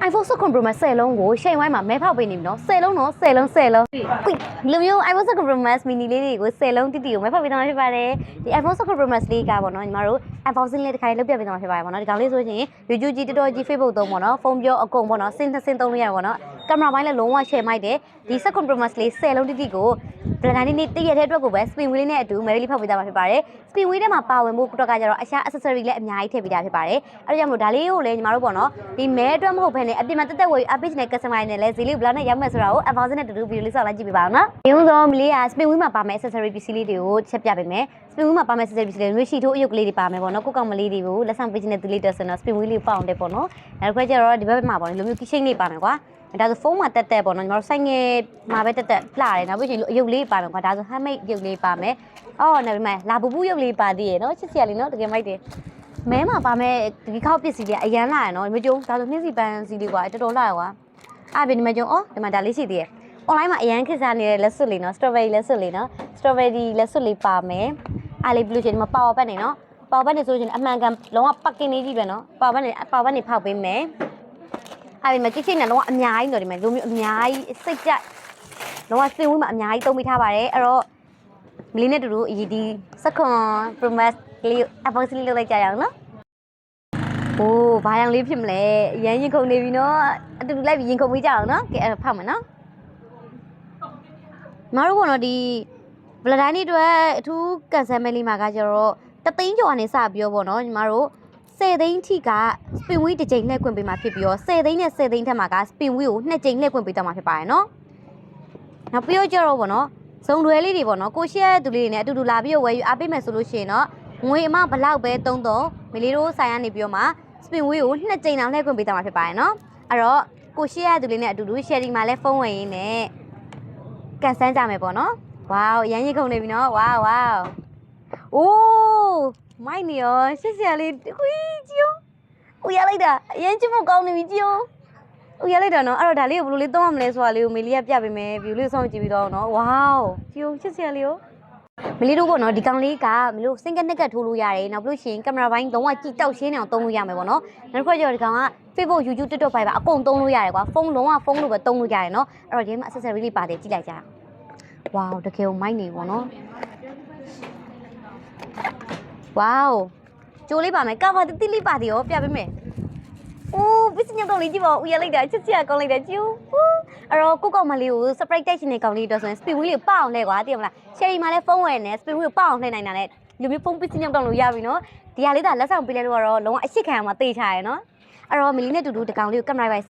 iPhone 16 Pro Max 10လုံးကိုချိန်ဝိုင်းမှာမဲဖောက်ပေးနေပြီနော်10လုံးနော်10လုံး10လုံးလူမျိုး iPhone 16 Pro Max mini လေးတွေကို10လုံးတိတိကိုမဲဖောက်ပေးသွားမှာဖြစ်ပါတယ်ဒီ iPhone 16 Pro Max လေးကပေါ့နော်ညီမတို့ unboxing လေးတစ်ခါလေးလုပ်ပြပေးသွားမှာဖြစ်ပါတယ်ပေါ့နော်ဒီကောင်လေးဆိုရင် YouTube ကြီး TikTok ကြီး Facebook သုံးပေါ့နော်ဖုန်းပြောအကုန်ပေါ့နော်စင်သုံးလို့ရတယ်ပေါ့နော်ကင်မရာပိုင်းလည်းလုံးဝ share မိုက်တယ်ဒီ16 Pro Max လေး10လုံးတိတိကိုဘလန်တိုင်းနေ့တရက်တဲ့အတွက်ကိုပဲ spin wheel လေးနဲ့အတူ Mary လေးဖောက်ပေးသွားမှာဖြစ်ပါတယ် spin wheel ထဲမှာပါဝင်ဖို့တော့ကကြတော့အရှာ accessory လည်းအများကြီးထည့်ပေးတာဖြစ်ပါတယ်အဲ့ဒါကြောင့်မို့ဒါလေးကိုလည်းညီမတို့ပေါ့နော်ဒီမဲအတွက်မဟုတ်ဘဲနဲ့အပြင်မှာတက်တက်ဝယ် app နဲ့ customer နဲ့လည်းဈေးလေးဘလောက်နဲ့ရောက်မယ်ဆိုတာကို unboxing နဲ့တူတူ video လေးဆောက်လိုက်ကြည့်ပေးပါဦးနော်ဒီဥသောမလေးက spin wheel မှာပါမယ် accessory ပစ္စည်းလေးတွေကိုချက်ပြပေးမယ် spin wheel မှာပါမယ် accessory ပစ္စည်းလေးတွေရှိထိုးအယုတ်ကလေးတွေပါမယ်ပေါ့နော်ကိုကောင်မလေးတွေကိုလက်ဆောင်ပေးခြင်းနဲ့သူလေးတက်ဆင်တော့ spin wheel လေးပေါအောင်တယ်ပေါ့နော်နောက်တစ်ခါကျတော့ဒီဘက်မှာပေါ့နော်လိုမျိုး keychain လေးပါမယ်ကွာဒါဆိုဖုန်းမှာတက်ပေါ့နော်ညီမတို့ဆိုင်ငယ်မှာပဲတက်လှတယ်နောက်ပြီးရင်အယုတ်လေးပါမယ်ကွာဒါဆို handmade ရုပ်လေးပါမယ်အော်နောက်ပြီးမှလာပူပူရုပ်လေးပါသေးရယ်နော်ချစ်စရာလေးနော်တကယ်မိုက်တယ်မဲမှာပါမယ်ဒီခောက်ပစ္စည်းလေးအရန်လာရယ်နော်မကြုံဒါဆိုနှင်းစီပန်းစီလေးကွာတော်တော်လာရယ်ကွာအဲ့ဒီမကြုံအော်ဒီမှာဒါလေးရှိသေးရယ် online မှာအရန်ခက်စားနေတဲ့လက်စွပ်လေးနော် strawberry လက်စွပ်လေးနော် strawberry လက်စွပ်လေးပါမယ်အားလေးဘလူးချင်ဒီမှာ power bank နေနော် power bank နေဆိုရင်အမှန်ကန်လုံးဝ packing လေးကြီးပဲနော် power bank နေဖောက်ပေးမယ်အဲ့ဒီမှာကိချိနဲ့လုံးဝအများကြီးတော့ဒီမှာလိုမျိုးအများကြီးစိတ်ကြလုံးဝစင်ဝေးမှာအများကြီးတုံးမိထားပါတယ်အဲ့တော့မလေးနဲ့တူတူဒီ second promise လေး unboxing လေးလုပ်လိုက်ကြရအောင်နော်โอ้ဘာយ៉ាងလေးဖြစ်မလဲရမ်းရင်ခုန်နေပြီနော်အတူတူလိုက်ပြီးရင်ခုန်ပေးကြအောင်နော်ကဲအဲ့ဖောက်မယ်နော်မတို့ကတော့ဒီဘလတိုင်းလေးတွေအထူးကန်ဆယ်မဲလေးမှာကကျတော့တသိန်းကျော်ကနေစပြီးတော့ပေါ့နော်ညီမတို့10သိန်းထိက spin wheel တစ်ကြိမ်လှည့်ခွင့်ပေးမှာဖြစ်ပြီးတော့10သိန်းနဲ့10သိန်းထက်မှာက spin wheel ကို2ကြိမ်လှည့်ခွင့်ပေးတော့မှာဖြစ်ပါတယ်နော်နောက်ပြီးတော့ကျတော့ပေါ့နော်ဇုံတွဲလေးတွေပေါ့နော်ကိုရှက်သူလေးတွေနဲ့အတူတူလာပြီးတော့ဝယ်ယူအားပေးမယ်ဆိုလို့ရှိရင်တော့ငွေအမဘလောက်ပဲသုံးတော့မလေးတို့ဆိုင်ကနေပြီးတော့မှ spin wheel ကို2ကြိမ်အောင်လှည့်ခွင့်ပေးတော့မှာဖြစ်ပါတယ်နော်အဲ့တော့ကိုရှက်သူလေးနဲ့အတူတူ sharing မှာလည်းဖုန်းဝယ်ရင်းနဲ့ကန်ဆန်းကြမယ်ပေါ့နော်ဝေါရမ်းရင်ခုန်နေပြီနော်ဝေါအိုးမိုက်နေရောရှစ်စရာလေးခွီးကျိုးဦးရလိုက်တာအရင်ချစ်ဖို့ကောင်းနေပြီကျိုးဦးရလိုက်တာနော်အဲ့တော့ဒါလေးကိုဘယ်လိုလေးသုံးရမလဲဆိုတာလေးကိုမေလီကပြပေးမယ်ဗီဒီယိုလေးစောင့်ကြည့်ပြီးတော့နော်ဝေါကျိုးရှစ်စရာလေးကိုမလေးတို့ပေါ့နော်ဒီကောင်လေးကမလို့စင်ကနက်ကထိုးလို့ရတယ်နောက်ပြီးလို့ရှိရင်ကင်မရာပိုင်းလုံးဝကြည့်တောက်ရှင်းနေအောင်သုံးလို့ရမယ်ပေါ့နော်နောက်တစ်ခါကျတော့ဒီကောင်က Facebook YouTube TikTok ဖိုင်ပါအကုန်သုံးလို့ရတယ်ကွာဖုန်းလုံးဝဖုန်းလိုပဲသုံးလို့ရတယ်နော်အဲ့တော့ဒီမှာ accessory လေးပါတယ်ကြည့်လိုက်ကြဝေါတကယ်ကိုမိုက်နေပေါ့နော်ဝေါကျိုးလေးပါမယ်ကာဗာတိလေးပါသေးရောပြပေးမယ်အိုးပစ္စည်းညောင်းကောင်လေးကြည့်ပါဦးရလိုက်တာချစ်ချစ်ကောင်းလိုက်တာကျိုးအဲ့တော့ကိုကောင်မလေးကို surprise တိုက်ရှင်နေကောင်လေးတော့ဆိုရင် spin wheel လေးပေါအောင်လဲကွာသိရမလား cherry မှာလဲဖုန်းဝယ်နေ spin wheel ပေါအောင်လှည့်နိုင်တာနဲ့လူမျိုးဖုန်းပစ္စည်းညောင်းကောင်လို့ရပြီနော်ဒီဟာလေးဒါလက်ဆောင်ပေးလဲလို့ကတော့လုံးဝအရှိခံရမှာတေးချရယ်နော်အဲ့တော့မီလီနဲ့တူတူတကောင်လေးကိုကင်မရာပိုင်